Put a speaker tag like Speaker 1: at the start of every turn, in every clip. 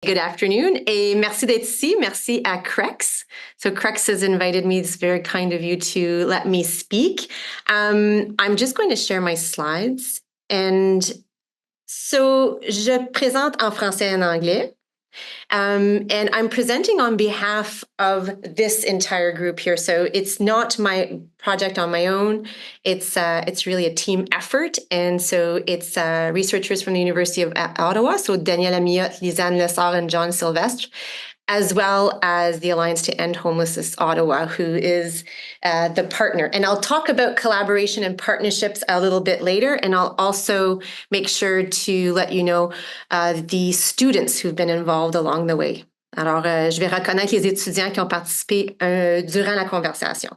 Speaker 1: Good afternoon, et merci d'être ici. Merci à CREX. So CREX has invited me. It's very kind of you to let me speak. I'm just going to share my slides. And so, je présente en français et en anglais. And I'm presenting on behalf of this entire group here. So it's not my project on my own. It's really a team effort. And so it's researchers from the University of Ottawa, so Daniela Miotte, Lisanne Lessard, and John Sylvestre, as well as the Alliance to End Homelessness Ottawa, who is the partner. And I'll talk about collaboration and partnerships a little bit later, and I'll also make sure to let you know the students who've been involved along the way. Alors, je vais reconnaître les étudiants qui ont participé durant la conversation.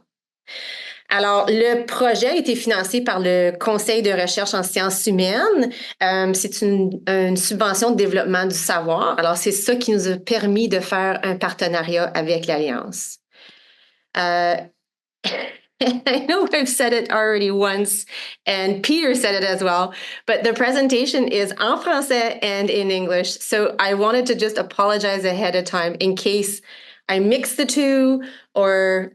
Speaker 1: Alors, le projet a été financé par le Conseil de recherche en sciences humaines. C'est une subvention de développement du savoir. Alors, c'est ça qui nous a permis de faire un partenariat avec l'Alliance. I know I've said it already once, and Peter said it as well, but the presentation is en français and in English. So I wanted to just apologize ahead of time in case I mix the two or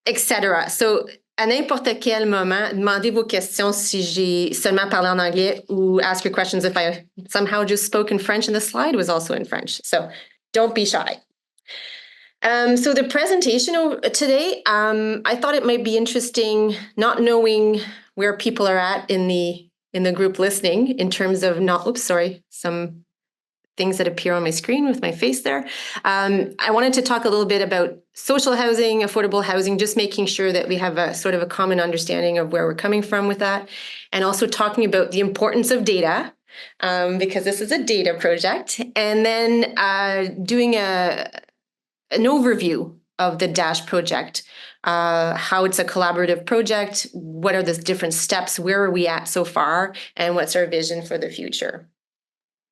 Speaker 1: etc. So, à n'importe quel moment, demandez vos questions si j'ai seulement parlé en anglais ou ask your questions if I somehow just spoke in French and the slide was also in French. So, don't be shy. So the presentation today, I thought it might be interesting not knowing where people are at in the group listening in terms of some things that appear on my screen with my face there. I wanted to talk a little bit about social housing, affordable housing, just making sure that we have a sort of a common understanding of where we're coming from with that, and also talking about the importance of data, because this is a data project, and then doing an overview of the DASH project, how it's a collaborative project, what are the different steps, where are we at so far, and what's our vision for the future.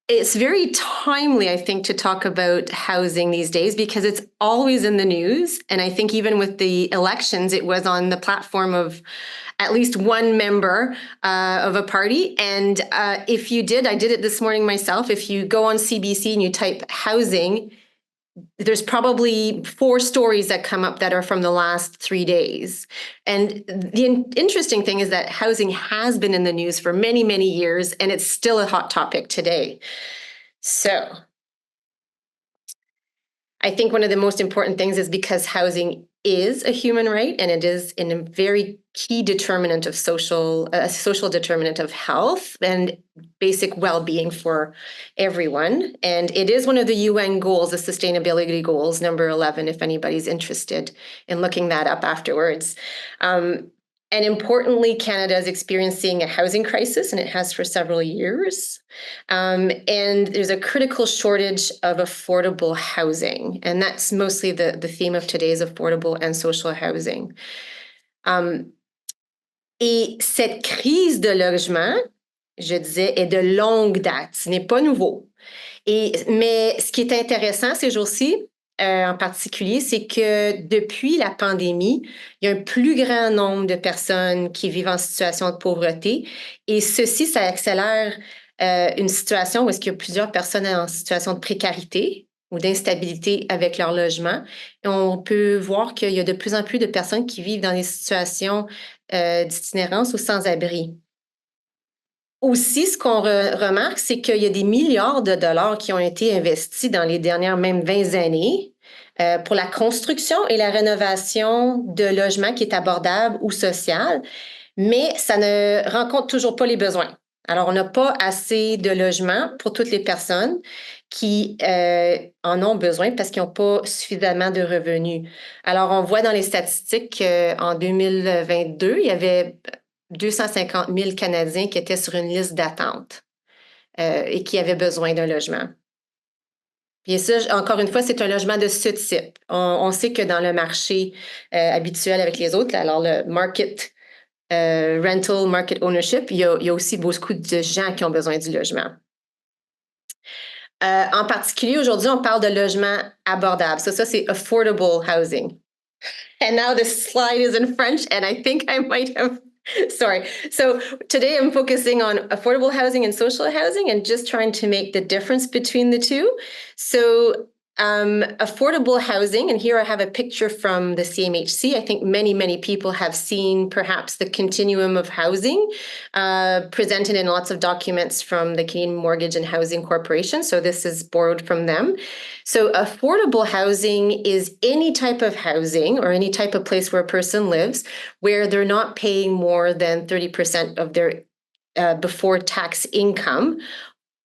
Speaker 1: It's very timely, I think, to talk about housing these days because it's always in the news. And I think even with the elections, it was on the platform of at least one member of a party. And if you did, I did it this morning myself. If you go on CBC and you type housing, there's probably 4 stories that come up that are from the last 3 days. And the interesting thing is that housing has been in the news for many, many years, and it's still a hot topic today. So I think one of the most important things is because housing is a human right, and it is a very key determinant of social determinant of health and basic well-being for everyone. And it is one of the UN goals, the sustainability goals, number 11, if anybody's interested in looking that up afterwards. And importantly, Canada is experiencing a housing crisis, and it has for several years. And there's a critical shortage of affordable housing, and that's mostly the theme of today's affordable and social housing. Et cette crise de logement, je disais, est de longue date, ce n'est pas nouveau. Mais ce qui est intéressant ces jours-ci, en particulier, c'est que depuis la pandémie, il y a un plus grand nombre de personnes qui vivent en situation de pauvreté. Et ceci, ça accélère une situation où est-ce qu'il y a plusieurs personnes en situation de précarité ou d'instabilité avec leur logement. Et on peut voir qu'il y a de plus en plus de personnes qui vivent dans des situations d'itinérance ou sans-abri. Aussi, ce qu'on remarque, c'est qu'il y a des milliards de dollars qui ont été investis dans les dernières même 20 années pour la construction et la rénovation de logements qui est abordable ou social, mais ça ne rencontre toujours pas les besoins. Alors, on n'a pas assez de logements pour toutes les personnes qui en ont besoin parce qu'ils n'ont pas suffisamment de revenus. Alors, on voit dans les statistiques qu'en 2022, il y avait 250 000 Canadiens qui étaient sur une liste d'attente et qui avaient besoin d'un logement. Puis ça, encore une fois, c'est un logement de ce type. On sait que dans le marché habituel avec les autres, alors le market rental, market ownership, il y a aussi beaucoup de gens qui ont besoin du logement. En particulier, aujourd'hui, on parle de logement abordable. So, ça, c'est affordable housing. And now this slide is in French, and I think I might have Sorry. So today I'm focusing on affordable housing and social housing and just trying to make the difference between the two. So affordable housing, and here I have a picture from the CMHC. I think many people have seen perhaps the continuum of housing presented in lots of documents from the Canadian Mortgage and Housing Corporation. So this is borrowed from them. So affordable housing is any type of housing or any type of place where a person lives where they're not paying more than 30% of their before tax income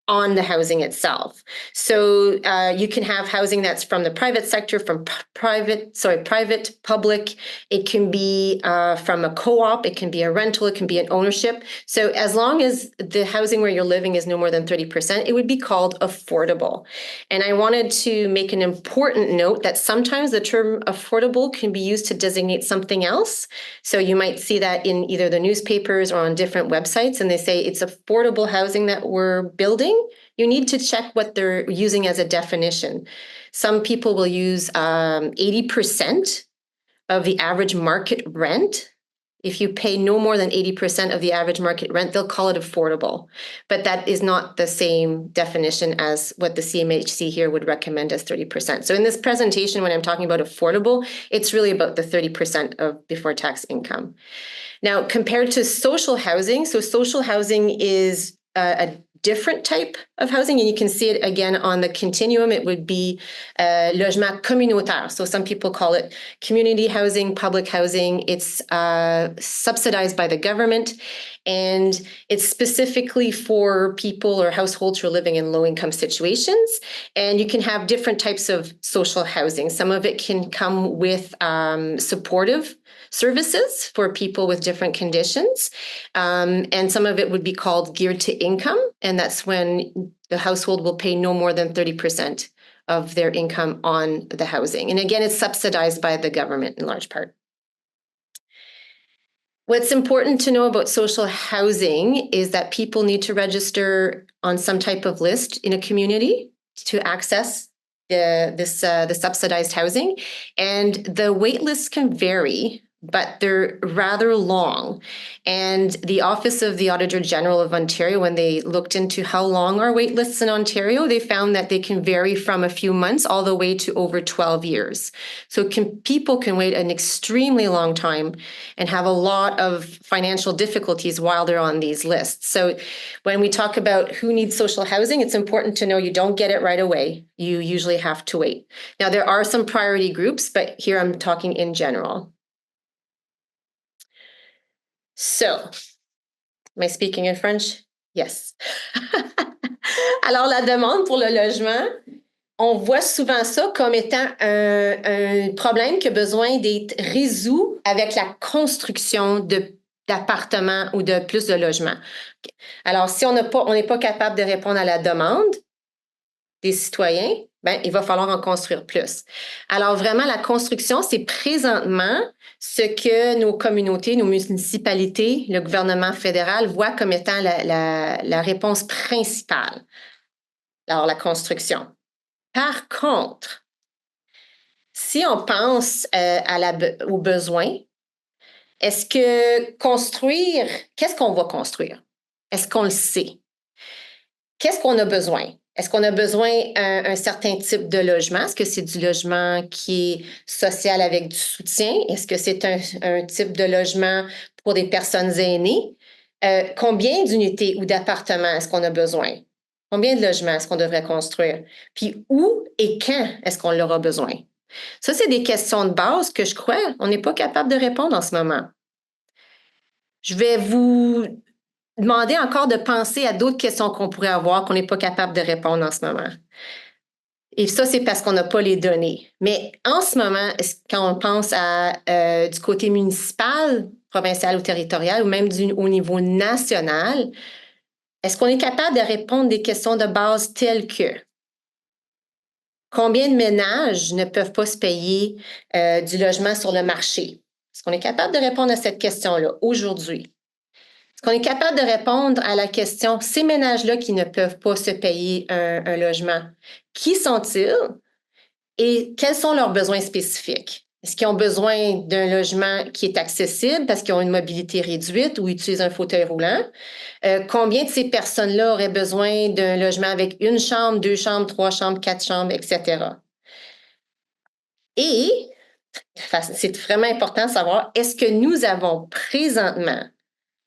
Speaker 1: on the housing itself. So you can have housing that's from the private sector, from private, public. It can be from a co-op, it can be a rental, it can be an ownership. So as long as the housing where you're living is no more than 30%, it would be called affordable. And I wanted to make an important note that sometimes the term affordable can be used to designate something else. So you might see that in either the newspapers or on different websites, and they say it's affordable housing that we're building. You need to check what they're using as a definition. Some people will use 80% of the average market rent. If you pay no more than 80% of the average market rent, they'll call it affordable. But that is not the same definition as what the CMHC here would recommend as 30%. So in this presentation, when I'm talking about affordable, it's really about the 30% of before tax income. Now, compared to social housing, so social housing is a different type of housing, and you can see it again on the continuum. It would be logement communautaire. So some people call it community housing, public housing. It's subsidized by the government, and it's specifically for people or households who are living in low-income situations. And you can have different types of social housing. Some of it can come with supportive services for people with different conditions. And some of it would be called geared to income. And that's when the household will pay no more than 30% of their income on the housing. And again, it's subsidized by the government in large part. What's important to know about social housing is that people need to register on some type of list in a community to access the subsidized housing. And the wait lists can vary, but they're rather long. And the Office of the Auditor General of Ontario, when they looked into how long are wait lists in Ontario, they found that they can vary from a few months all the way to over 12 years. So people can wait an extremely long time and have a lot of financial difficulties while they're on these lists. So when we talk about who needs social housing, it's important to know you don't get it right away. You usually have to wait. Now, there are some priority groups, but here I'm talking in general. So, am I speaking in French? Yes. Alors, la demande pour le logement, on voit souvent ça comme étant un problème qui a besoin d'être résolu avec la construction d'appartements ou de plus de logements. Alors, si on n'est pas capable de répondre à la demande des citoyens, ben, il va falloir en construire plus. Alors, vraiment, la construction, c'est présentement ce que nos communautés, nos municipalités, le gouvernement fédéral voient comme étant la réponse principale. Alors, la construction. Par contre, si on pense aux besoins, est-ce que construire, qu'est-ce qu'on va construire? Est-ce qu'on le sait? Qu'est-ce qu'on a besoin? Est-ce qu'on a besoin d'un certain type de logement? Est-ce que c'est du logement qui est social avec du soutien? Est-ce que c'est un type de logement pour des personnes aînées? Combien d'unités ou d'appartements est-ce qu'on a besoin? Combien de logements est-ce qu'on devrait construire? Puis où et quand est-ce qu'on l'aura besoin? Ça, c'est des questions de base que je crois on n'est pas capable de répondre en ce moment. Je vais vous demander encore de penser à d'autres questions qu'on pourrait avoir qu'on n'est pas capable de répondre en ce moment. Et ça, c'est parce qu'on n'a pas les données. Mais en ce moment, quand on pense du côté municipal, provincial ou territorial, ou même au niveau national, est-ce qu'on est capable de répondre des questions de base telles que combien de ménages ne peuvent pas se payer du logement sur le marché? Est-ce qu'on est capable de répondre à cette question-là aujourd'hui? Est-ce qu'on est capable de répondre à la question, ces ménages-là qui ne peuvent pas se payer un logement, qui sont-ils et quels sont leurs besoins spécifiques? Est-ce qu'ils ont besoin d'un logement qui est accessible parce qu'ils ont une mobilité réduite ou utilisent un fauteuil roulant? Combien de ces personnes-là auraient besoin d'un logement avec une chambre, deux chambres, trois chambres, quatre chambres, etc.? Et c'est vraiment important de savoir, est-ce que nous avons présentement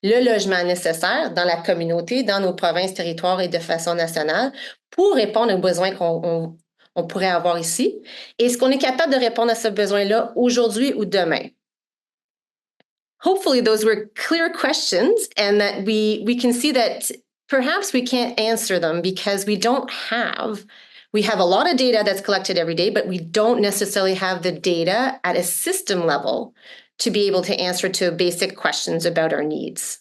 Speaker 1: le logement nécessaire dans la communauté, dans nos provinces, territoires et de façon nationale pour répondre aux besoins qu'on pourrait avoir ici? Est-ce qu'on est capable de répondre à ce besoin-là aujourd'hui ou demain? Hopefully those were clear questions and that we can see that perhaps we can't answer them because we have a lot of data that's collected every day, but we don't necessarily have the data at a system level to be able to answer to basic questions about our needs.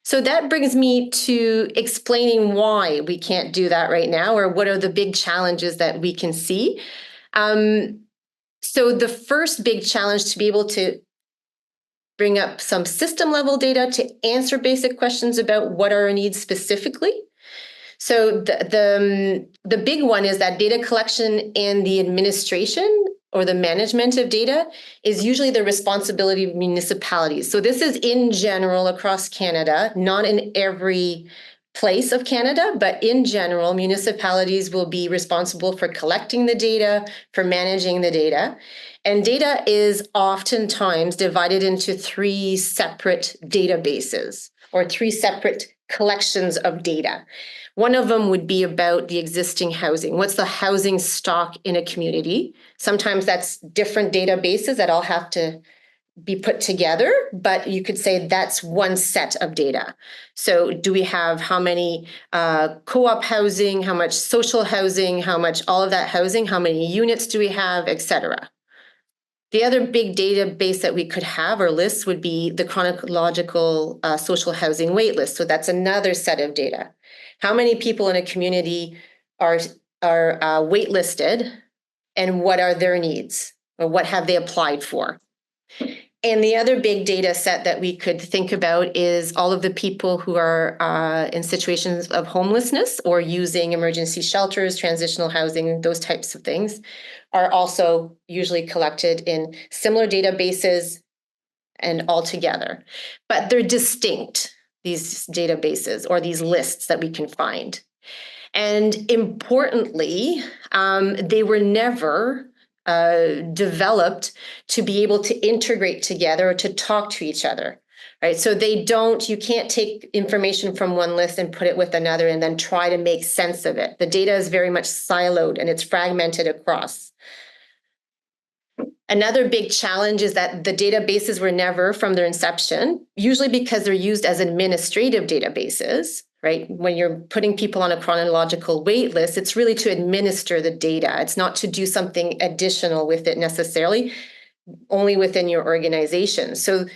Speaker 1: So that brings me to explaining why we can't do that right now, or what are the big challenges that we can see. So the first big challenge to be able to bring up some system level data to answer basic questions about what are our needs specifically. So the big one is that data collection and the administration or the management of data is usually the responsibility of municipalities. So this is in general across Canada, not in every place of Canada, but in general, municipalities will be responsible for collecting the data, for managing the data. And data is oftentimes divided into three separate databases or three separate collections of data. One of them would be about the existing housing. What's the housing stock in a community? Sometimes that's different databases that all have to be put together, but you could say that's one set of data. So do we have how many co-op housing, how much social housing, how much all of that housing, how many units do we have, etc. The other big database that we could have or list would be the chronological social housing wait list. So that's another set of data. How many people in a community are waitlisted, and what are their needs, or what have they applied for? And the other big data set that we could think about is all of the people who are in situations of homelessness or using emergency shelters, transitional housing, those types of things are also usually collected in similar databases and all together. But they're distinct, these databases or these lists that we can find. And importantly, they were never developed to be able to integrate together or to talk to each other, right? So you can't take information from one list and put it with another and then try to make sense of it. The data is very much siloed and it's fragmented across. Another big challenge is that the databases were never, from their inception, usually because they're used as administrative databases, right? When you're putting people on a chronological wait list, it's really to administer the data. It's not to do something additional with it necessarily, only within your organization. So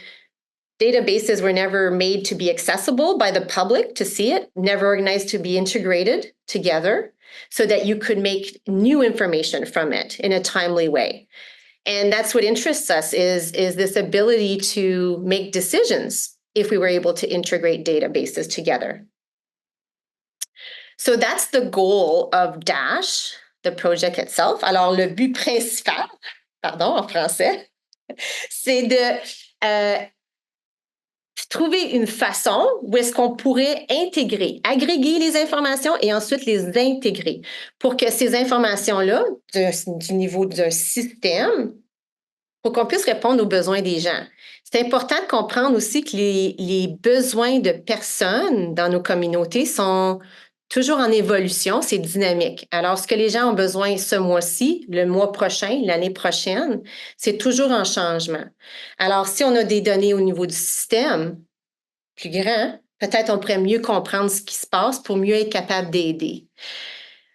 Speaker 1: databases were never made to be accessible by the public to see it, never organized to be integrated together so that you could make new information from it in a timely way. And that's what interests us is this ability to make decisions if we were able to integrate databases together. So that's the goal of DASH, the project itself. Alors, le but principal, pardon, en français, c'est de trouver une façon où est-ce qu'on pourrait agréger les informations et ensuite les intégrer pour que ces informations-là, du niveau d'un système, pour qu'on puisse répondre aux besoins des gens. C'est important de comprendre aussi que les besoins de personnes dans nos communautés sont toujours en évolution, c'est dynamique. Alors, ce que les gens ont besoin ce mois-ci, le mois prochain, l'année prochaine, c'est toujours en changement. Alors, si on a des données au niveau du système plus grand, peut-être on pourrait mieux comprendre ce qui se passe pour mieux être capable d'aider.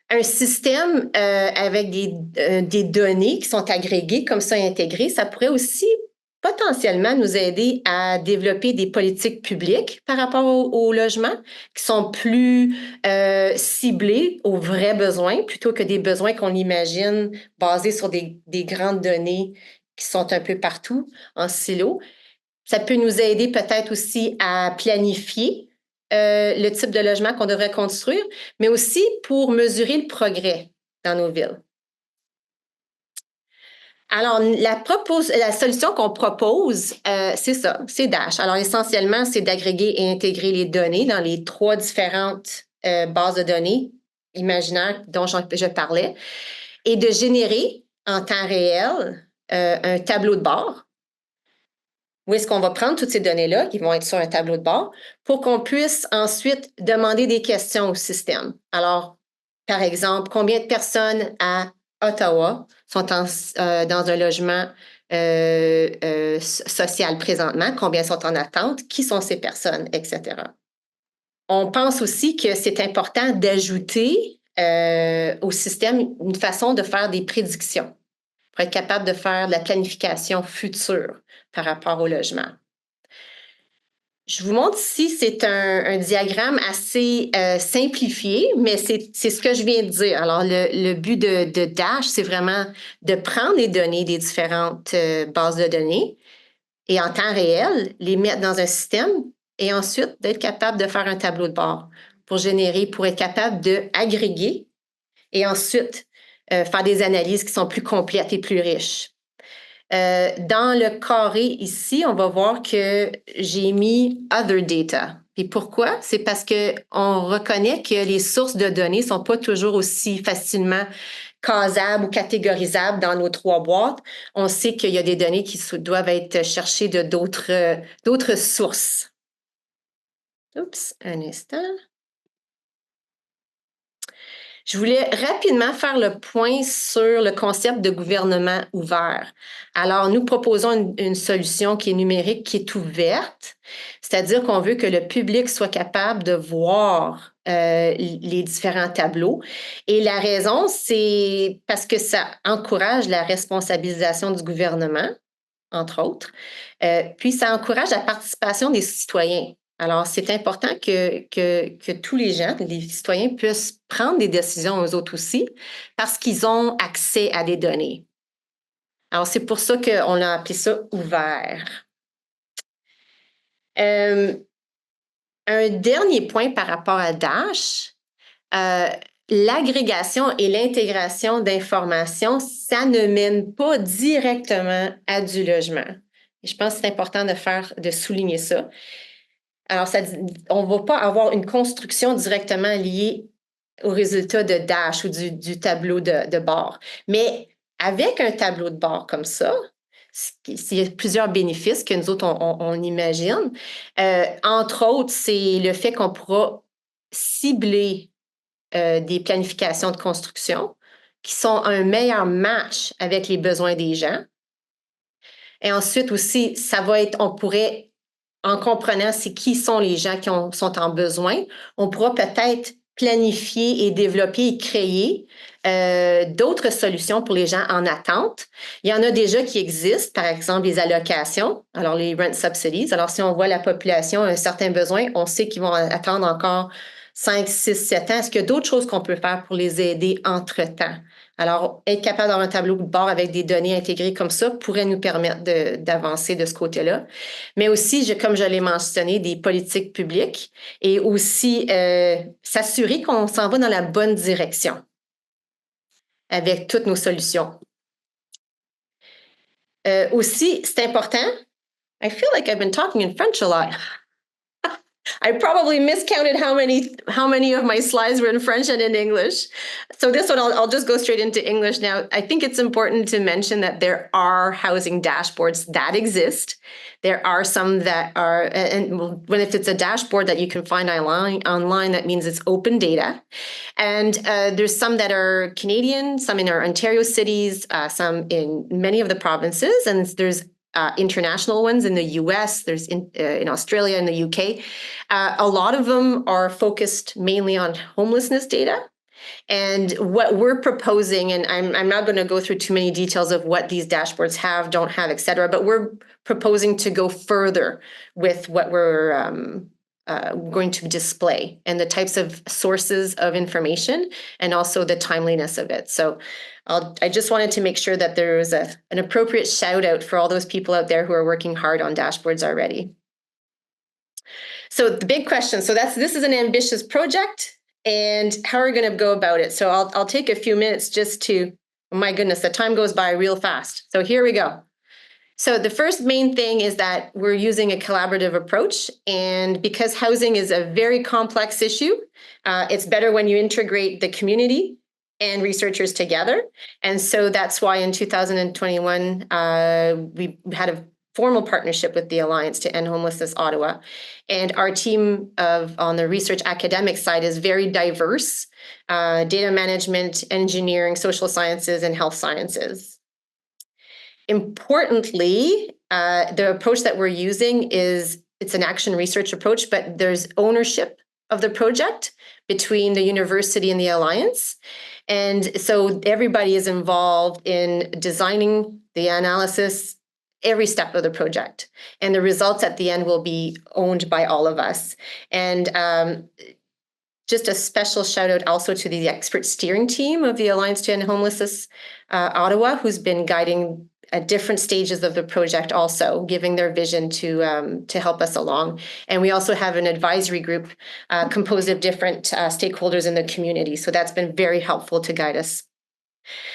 Speaker 1: Un système avec des données qui sont agrégées, comme ça intégrées, ça pourrait aussi potentiellement nous aider à développer des politiques publiques par rapport au logement qui sont plus ciblées aux vrais besoins plutôt que des besoins qu'on imagine basés sur des grandes données qui sont un peu partout en silo. Ça peut nous aider peut-être aussi à planifier le type de logement qu'on devrait construire, mais aussi pour mesurer le progrès dans nos villes. Alors, la solution qu'on propose, c'est ça, c'est Dash. Alors, essentiellement, c'est d'agréger et intégrer les données dans les 3 différentes bases de données imaginaires dont je parlais et de générer en temps réel un tableau de bord où est-ce qu'on va prendre toutes ces données-là qui vont être sur un tableau de bord pour qu'on puisse ensuite demander des questions au système. Alors, par exemple, combien de personnes à Ottawa sont dans un logement social présentement, combien sont en attente, qui sont ces personnes, etc. On pense aussi que c'est important d'ajouter au système une façon de faire des prédictions pour être capable de faire de la planification future par rapport au logement. Je vous montre ici, c'est un diagramme assez simplifié, mais c'est ce que je viens de dire. Alors, le but de Dash, c'est vraiment de prendre les données des différentes bases de données et en temps réel, les mettre dans un système et ensuite d'être capable de faire un tableau de bord pour être capable d'agréger et ensuite faire des analyses qui sont plus complètes et plus riches. Dans le carré ici, on va voir que j'ai mis Other Data. Et pourquoi? C'est parce qu'on reconnaît que les sources de données ne sont pas toujours aussi facilement casables ou catégorisables dans nos 3 boîtes. On sait qu'il y a des données qui doivent être cherchées de d'autres sources. Oups, un instant. Je voulais rapidement faire le point sur le concept de gouvernement ouvert. Alors, nous proposons une solution qui est numérique, qui est ouverte, c'est-à-dire qu'on veut que le public soit capable de voir les différents tableaux. Et la raison, c'est parce que ça encourage la responsabilisation du gouvernement, entre autres, puis ça encourage la participation des citoyens. Alors, c'est important que tous les gens, les citoyens, puissent prendre des décisions eux autres aussi parce qu'ils ont accès à des données. Alors, c'est pour ça qu'on a appelé ça ouvert. Un dernier point par rapport à Dash, l'agrégation et l'intégration d'informations, ça ne mène pas directement à du logement. Et je pense que c'est important de souligner ça. Alors, on ne va pas avoir une construction directement liée au résultat de Dash ou du tableau de bord. Mais avec un tableau de bord comme ça, il y a plusieurs bénéfices que nous autres, on imagine. Entre autres, c'est le fait qu'on pourra cibler des planifications de construction qui sont un meilleur match avec les besoins des gens. Et ensuite aussi, on pourrait en comprenant qui sont les gens qui sont en besoin, on pourra peut-être planifier et développer et créer d'autres solutions pour les gens en attente. Il y en a déjà qui existent, par exemple les allocations, alors les rent subsidies. Alors, si on voit la population a un certain besoin, on sait qu'ils vont attendre encore 5, 6, 7 ans. Est-ce qu'il y a d'autres choses qu'on peut faire pour les aider entre-temps? Alors, être capable d'avoir un tableau de bord avec des données intégrées comme ça pourrait nous permettre d'avancer de ce côté-là. Mais aussi, comme je l'ai mentionné, des politiques publiques et aussi s'assurer qu'on s'en va dans la bonne direction avec toutes nos solutions. Aussi, c'est important. I feel like I've been talking in French a lot. I probably miscounted how many of my slides were in French and in English. So this one, I'll just go straight into English now. I think it's important to mention that there are housing dashboards that exist. There are some that are, and if it's a dashboard that you can find online, that means it's open data. And there's some that are Canadian, some in our Ontario cities, some in many of the provinces, and there's international ones in the US, there's in Australia and the UK. A lot of them are focused mainly on homelessness data. And what we're proposing, and I'm not going to go through too many details of what these dashboards have, don't have, et cetera, but we're proposing to go further with what we're going to display and the types of sources of information and also the timeliness of it. So I just wanted to make sure that there was an appropriate shout out for all those people out there who are working hard on dashboards already. So the big question, this is an ambitious project, and how are we going to go about it? So I'll take a few minutes just to Oh my goodness, the time goes by real fast. So here we go. So the first main thing is that we're using a collaborative approach. And because housing is a very complex issue, it's better when you integrate the community and researchers together. And so that's why in 2021, we had a formal partnership with the Alliance to End Homelessness Ottawa. And our team on the research academic side is very diverse: data management, engineering, social sciences, and health sciences. Importantly, the approach that we're using it's an action research approach, but there's ownership of the project between the university and the Alliance. And so everybody is involved in designing the analysis, every step of the project. And the results at the end will be owned by all of us. And just a special shout out also to the expert steering team of the Alliance to End Homelessness Ottawa, who's been guiding at different stages of the project, also giving their vision to help us along. And we also have an advisory group composed of different stakeholders in the community. So that's been very helpful to guide us.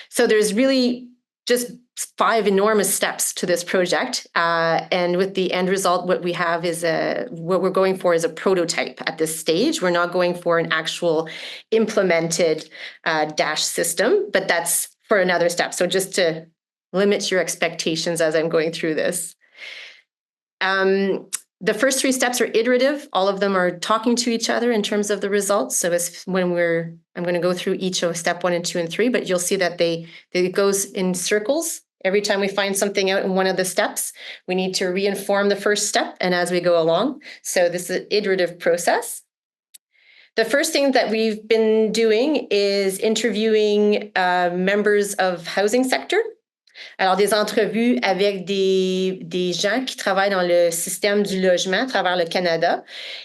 Speaker 1: So there's really just 5 enormous steps to this project. And with the end result, what we have is what we're going for is a prototype at this stage. We're not going for an actual implemented dash system, but that's for another step. So just to limit your expectations as I'm going through this. The first 3 steps are iterative. All of them are talking to each other in terms of the results. So I'm going to go through each of step 1 and 2 and 3, but you'll see that it goes in circles. Every time we find something out in one of the steps, we need to reinform the first step, and as we go along. So this is an iterative process. The first thing that we've been doing is interviewing members of housing sector. Alors, des entrevues avec des gens qui travaillent dans le système du logement à travers le Canada,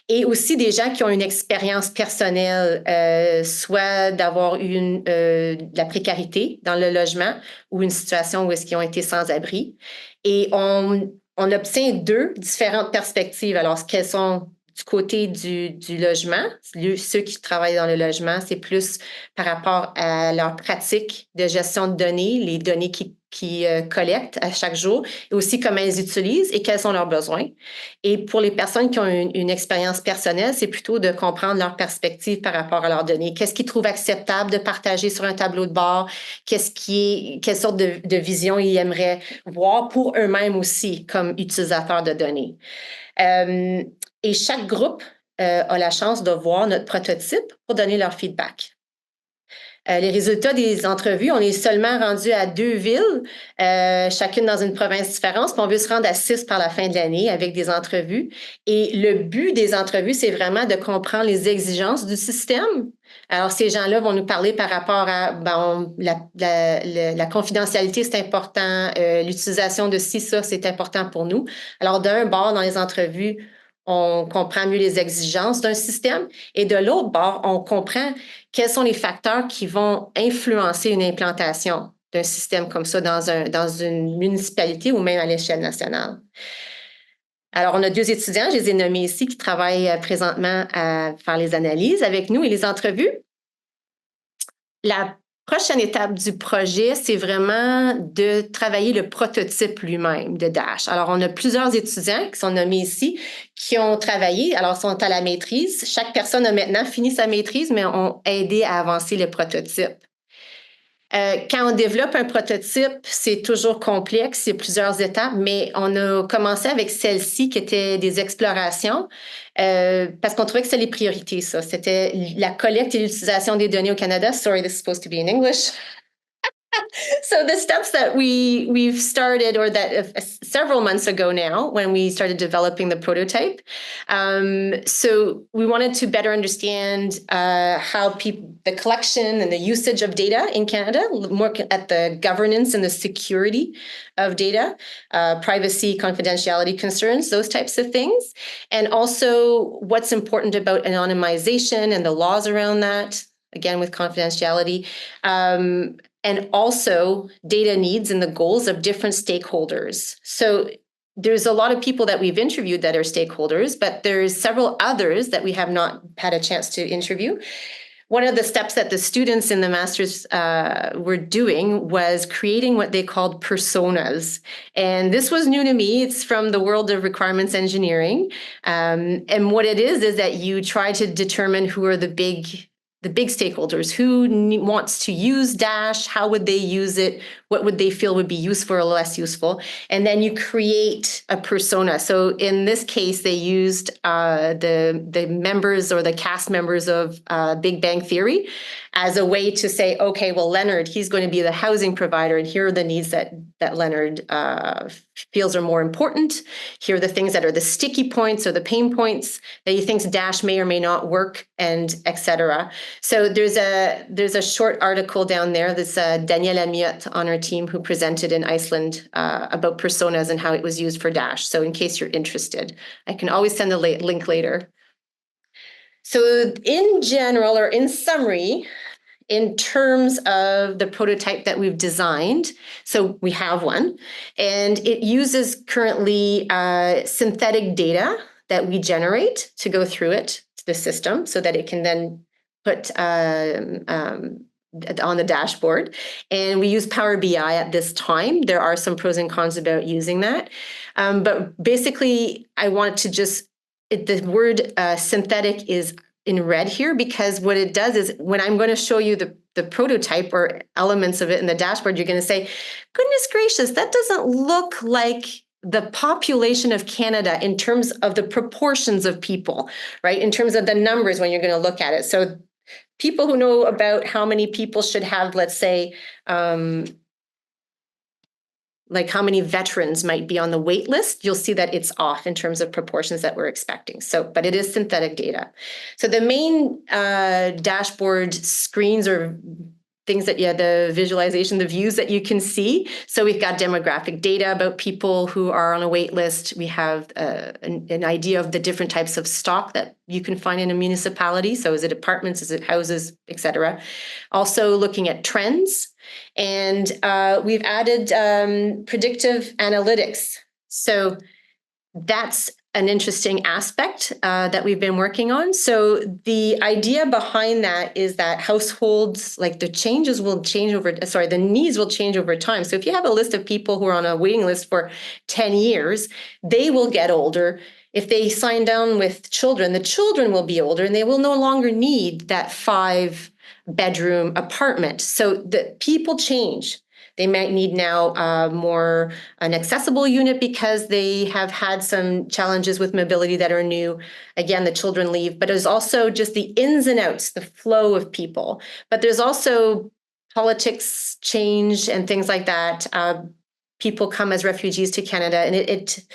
Speaker 1: et aussi des gens qui ont une expérience personnelle, soit d'avoir eu de la précarité dans le logement ou une situation où est-ce qu'ils ont été sans abri. Et on obtient 2 différentes perspectives. Alors, quelles sont du côté du logement? Ceux qui travaillent dans le logement, c'est plus par rapport à leur pratique de gestion de données, les données qui collectent à chaque jour, et aussi comment elles utilisent et quels sont leurs besoins. Et pour les personnes qui ont une expérience personnelle, c'est plutôt de comprendre leur perspective par rapport à leurs données. Qu'est-ce qu'ils trouvent acceptable de partager sur un tableau de bord? Quelle sorte de vision ils aimeraient voir pour eux-mêmes aussi comme utilisateurs de données? Et chaque groupe a la chance de voir notre prototype pour donner leur feedback. Les résultats des entrevues, on est seulement rendu à 2 villes, chacune dans une province différente, puis on veut se rendre à 6 par la fin de l'année avec des entrevues. Et le but des entrevues, c'est vraiment de comprendre les exigences du système. Alors, ces gens-là vont nous parler par rapport à la confidentialité, c'est important, l'utilisation de ci, ça, c'est important pour nous. Alors, d'un bord, dans les entrevues, on comprend mieux les exigences d'un système, et de l'autre bord, on comprend quels sont les facteurs qui vont influencer une implantation d'un système comme ça dans une municipalité ou même à l'échelle nationale. Alors, on a 2 étudiants, je les ai nommés ici, qui travaillent présentement à faire les analyses avec nous et les entrevues. La prochaine étape du projet, c'est vraiment de travailler le prototype lui-même de Dash. Alors, on a plusieurs étudiants qui sont nommés ici, qui ont travaillé, alors sont à la maîtrise. Chaque personne a maintenant fini sa maîtrise, mais ont aidé à avancer le prototype. Quand on développe un prototype, c'est toujours complexe, c'est plusieurs étapes, mais on a commencé avec celle-ci qui était des explorations parce qu'on trouvait que c'était les priorités, ça. C'était la collecte et l'utilisation des données au Canada. Sorry, this is supposed to be in English. So the steps that we've started, or that several months ago now, when we started developing the prototype. So we wanted to better understand how the collection and the usage of data in Canada, more at the governance and the security of data, privacy, confidentiality concerns, those types of things. And also what's important about anonymization and the laws around that, again, with confidentiality. And also data needs and the goals of different stakeholders. So there's a lot of people that we've interviewed that are stakeholders, but there's several others that we have not had a chance to interview. one of the steps that the students in the master's were doing was creating what they called personas. And this was new to me. It's from the world of requirements engineering. And what it is that you try to determine who are the big stakeholders, who wants to use Dash, how would they use it, what would they feel would be useful or less useful, and then you create a persona. So in this case, they used the members or the cast members of Big Bang Theory as a way to say, okay, well, Leonard, he's going to be the housing provider, and here are the needs that Leonard feels are more important. Here are the things that are the sticky points or the pain points that he thinks Dash may or may not work, and etc. So there's a short article down there. This Danielle Amiot on our team who presented in Iceland about personas and how it was used for Dash. So in case you're interested, I can always send the link later. So in general, or in summary, in terms of the prototype that we've designed, so we have one, and it uses currently synthetic data that we generate to go through it to the system so that it can then put on the dashboard. And we use Power BI at this time. There are some pros and cons about using that. But basically, I want to the word synthetic is in red here, because what it does is when I'm going to show you the prototype or elements of it in the dashboard, you're going to say, goodness gracious, that doesn't look like the population of Canada in terms of the proportions of people, right? In terms of the numbers when you're going to look at it. So people who know about how many people should have, let's say, like how many veterans might be on the wait list, you'll see that it's off in terms of proportions that we're expecting. So, but it is synthetic data. So the main dashboard screens or things that, the visualization, the views that you can see. So we've got demographic data about people who are on a wait list. We have an idea of the different types of stock that you can find in a municipality. So is it apartments, is it houses, et cetera. Also looking at trends. And we've added predictive analytics. So that's an interesting aspect that we've been working on. So the idea behind that is that households, like the needs will change over time. So if you have a list of people who are on a waiting list for 10 years, they will get older. If they sign down with children, the children will be older and they will no longer need that 5-bedroom apartment. So the people change. They might need now more an accessible unit because they have had some challenges with mobility that are new. Again, the children leave, but there's also just the ins and outs, the flow of people. But there's also politics change and things like that. People come as refugees to Canada, and it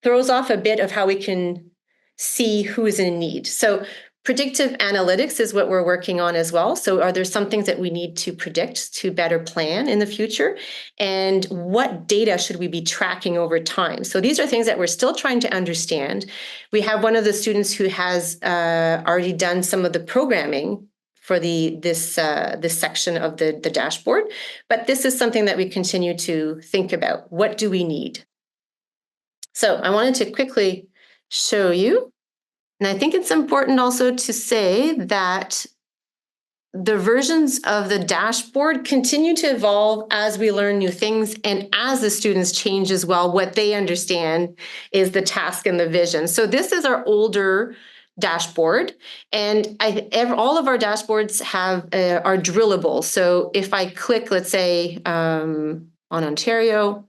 Speaker 1: throws off a bit of how we can see who is in need. So predictive analytics is what we're working on as well. So are there some things that we need to predict to better plan in the future? And what data should we be tracking over time? So these are things that we're still trying to understand. We have one of the students who has already done some of the programming for this section of the dashboard. But this is something that we continue to think about. What do we need? So I wanted to quickly show you. And I think it's important also to say that the versions of the dashboard continue to evolve as we learn new things and as the students change as well. What they understand is the task and the vision. So this is our older dashboard, and all of our dashboards are drillable. So if I click, let's say, on Ontario,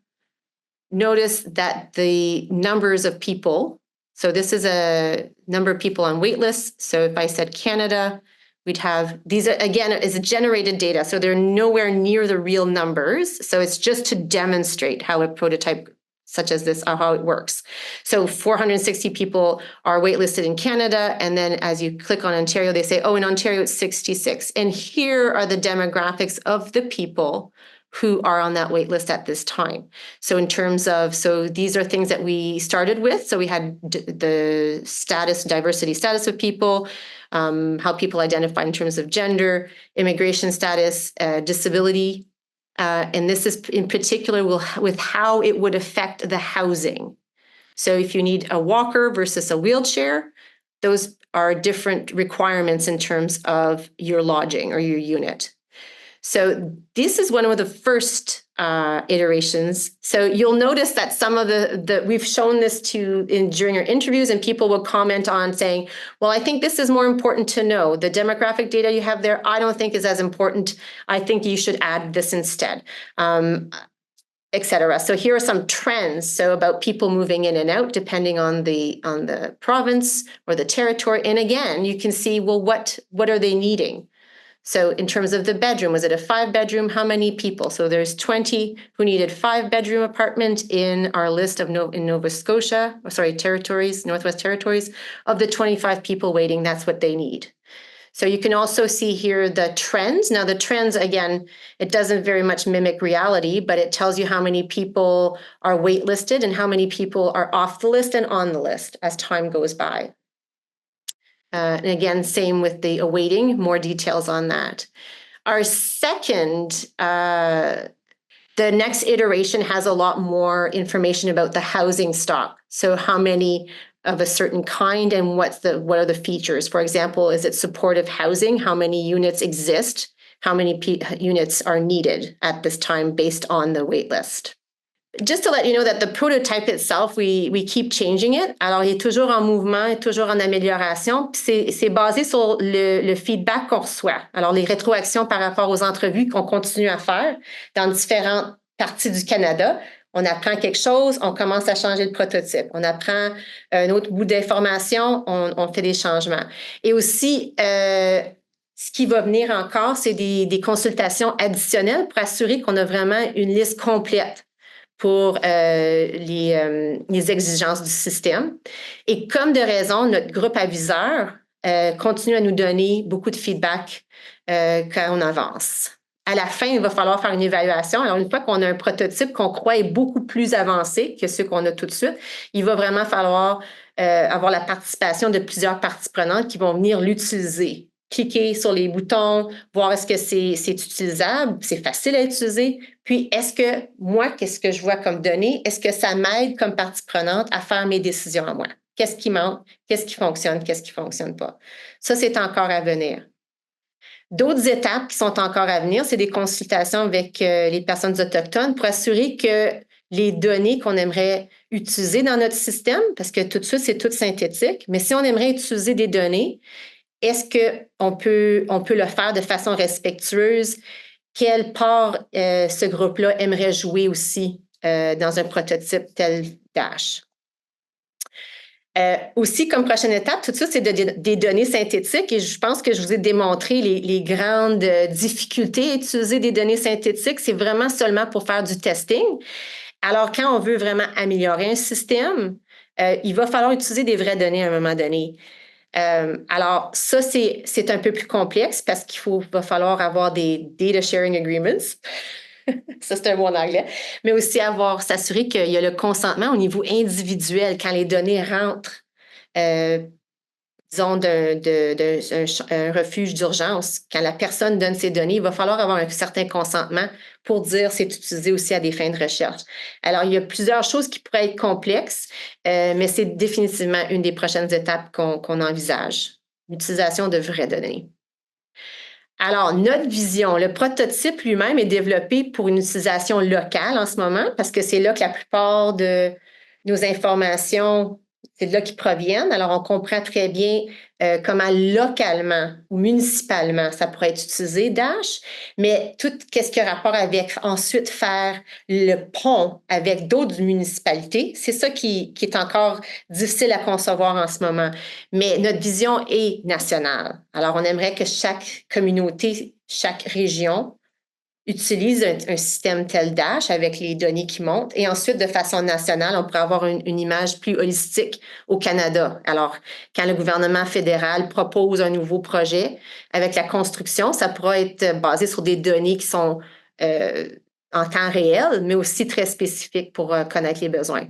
Speaker 1: notice that the numbers of people, so this is a number of people on wait lists. So if I said Canada, we'd have these, again, is generated data. So they're nowhere near the real numbers. So it's just to demonstrate how a prototype such as this, how it works. So 460 people are waitlisted in Canada. And then as you click on Ontario, they say, oh, in Ontario, it's 66. And here are the demographics of the people who are on that wait list at this time. So in terms of, so these are things that we started with. So we had the diversity status of people, how people identify in terms of gender, immigration status, disability. And this is in particular with how it would affect the housing. So if you need a walker versus a wheelchair, those are different requirements in terms of your lodging or your unit. So this is one of the first iterations. So you'll notice that some of we've shown this during our interviews, and people will comment on saying, well, I think this is more important to know. The demographic data you have there, I don't think is as important. I think you should add this instead, etc. So here are some trends. So about people moving in and out, depending on the province or the territory. And again, you can see, well, what are they needing? So in terms of the bedroom, was it a 5-bedroom? How many people? So there's 20 who needed 5-bedroom apartment in our list of in Nova Scotia, territories, Northwest Territories. Of the 25 people waiting, that's what they need. So you can also see here the trends. Now the trends, again, it doesn't very much mimic reality, but it tells you how many people are waitlisted and how many people are off the list and on the list as time goes by. And again, same with the awaiting, more details on that. Our second, the next iteration has a lot more information about the housing stock. So how many of a certain kind and what are the features? For example, is it supportive housing? How many units exist? How many units are needed at this time based on the wait list? Just to let you know that the prototype itself, we keep changing it. Alors, il est toujours en mouvement, il est toujours en amélioration. C'est basé sur le feedback qu'on reçoit. Alors, les rétroactions par rapport aux entrevues qu'on continue à faire dans différentes parties du Canada. On apprend quelque chose, on commence à changer le prototype. On apprend un autre bout d'information, on fait des changements. Et aussi, ce qui va venir encore, c'est des consultations additionnelles pour assurer qu'on a vraiment une liste complète pour les exigences du système. Et comme de raison, notre groupe aviseur continue à nous donner beaucoup de feedback quand on avance. À la fin, il va falloir faire une évaluation. Alors, une fois qu'on a un prototype qu'on croit est beaucoup plus avancé que ceux qu'on a tout de suite, il va vraiment falloir avoir la participation de plusieurs parties prenantes qui vont venir l'utiliser. Cliquer sur les boutons, voir est-ce que c'est utilisable, c'est facile à utiliser. Puis, qu'est-ce que je vois comme données? Est-ce que ça m'aide comme partie prenante à faire mes décisions à moi? Qu'est-ce qui manque? Qu'est-ce qui fonctionne? Qu'est-ce qui ne fonctionne pas? Ça, c'est encore à venir. D'autres étapes qui sont encore à venir, c'est des consultations avec les personnes autochtones pour assurer que les données qu'on aimerait utiliser dans notre système, parce que tout de suite, c'est tout synthétique, mais si on aimerait utiliser des données, est-ce qu'on peut le faire de façon respectueuse? Quelle part ce groupe-là aimerait jouer aussi dans un prototype tel Dash? Aussi, comme prochaine étape, tout ça, c'est des données synthétiques et je pense que je vous ai démontré les grandes difficultés à utiliser des données synthétiques. C'est vraiment seulement pour faire du testing. Alors, quand on veut vraiment améliorer un système, il va falloir utiliser des vraies données à un moment donné. Alors, ça, c'est un peu plus complexe parce va falloir avoir des data sharing agreements. Ça, c'est un mot en anglais. Mais aussi s'assurer qu'il y a le consentement au niveau individuel quand les données rentrent, disons, un refuge d'urgence. Quand la personne donne ses données, il va falloir avoir un certain consentement pour dire c'est utilisé aussi à des fins de recherche. Alors, il y a plusieurs choses qui pourraient être complexes, mais c'est définitivement une des prochaines étapes qu'on envisage, l'utilisation de vraies données. Alors, notre vision, le prototype lui-même est développé pour une utilisation locale en ce moment parce que c'est là que la plupart de nos informations, c'est de là qu'ils proviennent. Alors, on comprend très bien comment localement ou municipalement ça pourrait être utilisé, Dash, mais tout ce qui a rapport avec ensuite faire le pont avec d'autres municipalités, c'est ça qui est encore difficile à concevoir en ce moment. Mais notre vision est nationale. Alors, on aimerait que chaque communauté, chaque région utilise un système tel Dash avec les données qui montent et ensuite, de façon nationale, on pourrait avoir une image plus holistique au Canada. Alors, quand le gouvernement fédéral propose un nouveau projet avec la construction, ça pourra être basé sur des données qui sont en temps réel, mais aussi très spécifiques pour connaître les besoins.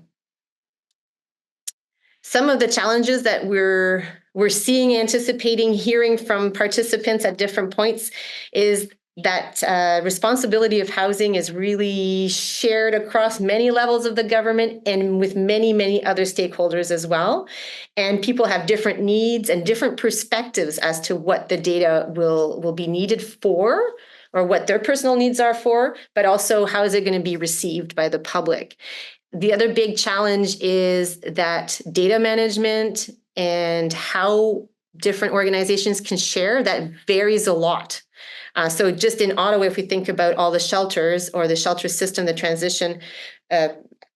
Speaker 1: Some of the challenges that we're seeing, anticipating, hearing from participants at different points is that responsibility of housing is really shared across many levels of the government and with many, many other stakeholders as well. And people have different needs and different perspectives as to what the data will be needed for, or what their personal needs are for, but also how is it going to be received by the public. The other big challenge is that data management and how different organizations can share, that varies a lot. So just in Ottawa, if we think about all the shelters or the shelter system, the transition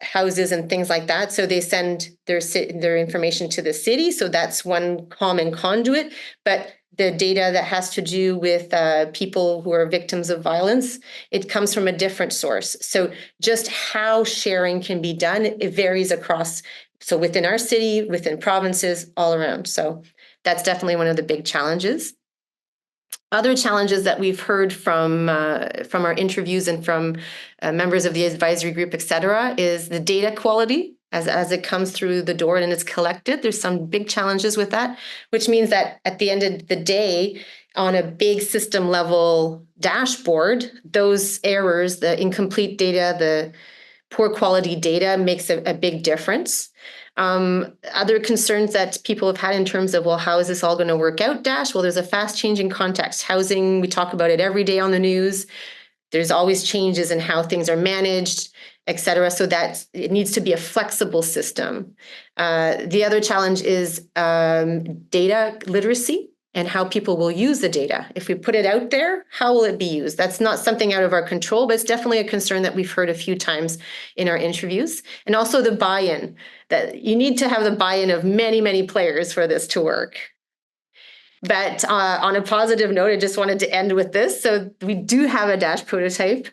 Speaker 1: houses and things like that, so they send their information to the city. So that's one common conduit. But the data that has to do with people who are victims of violence, it comes from a different source. So just how sharing can be done, it varies across, so within our city, within provinces, all around. So that's definitely one of the big challenges. Other challenges that we've heard from our interviews and from members of the advisory group, et cetera, is the data quality as it comes through the door and it's collected. There's some big challenges with that, which means that at the end of the day, on a big system level dashboard, those errors, the incomplete data, the poor quality data makes a big difference. Other concerns that people have had in terms of, well, how is this all going to work out, Dash? Well, there's a fast changing context. Housing, we talk about it every day on the news. There's always changes in how things are managed, et cetera. So that it needs to be a flexible system. The other challenge is data literacy and how people will use the data. If we put it out there, how will it be used? That's not something out of our control, but it's definitely a concern that we've heard a few times in our interviews. And also the buy-in, that you need to have the buy-in of many, many players for this to work. But on a positive note, I just wanted to end with this. So we do have a Dash prototype.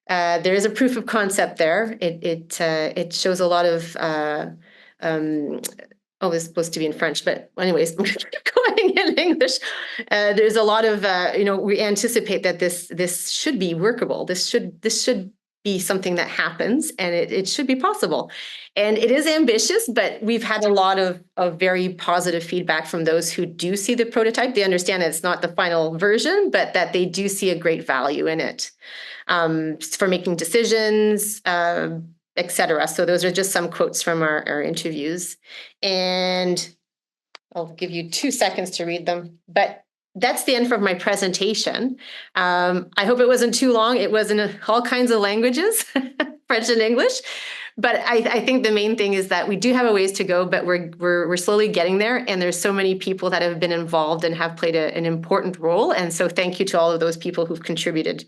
Speaker 1: There is a proof of concept there. It shows a lot of it's supposed to be in French, but anyways, going in English. There's a lot of, we anticipate that this should be workable. This should be something that happens, and it should be possible. And it is ambitious, but we've had a lot of very positive feedback from those who do see the prototype. They understand that it's not the final version, but that they do see a great value in it for making decisions, et cetera. So those are just some quotes from our interviews. And I'll give you 2 seconds to read them. But that's the end of my presentation. I hope it wasn't too long. It was in all kinds of languages, French and English. But I think the main thing is that we do have a ways to go, but we're slowly getting there. And there's so many people that have been involved and have played an important role. And so thank you to all of those people who've contributed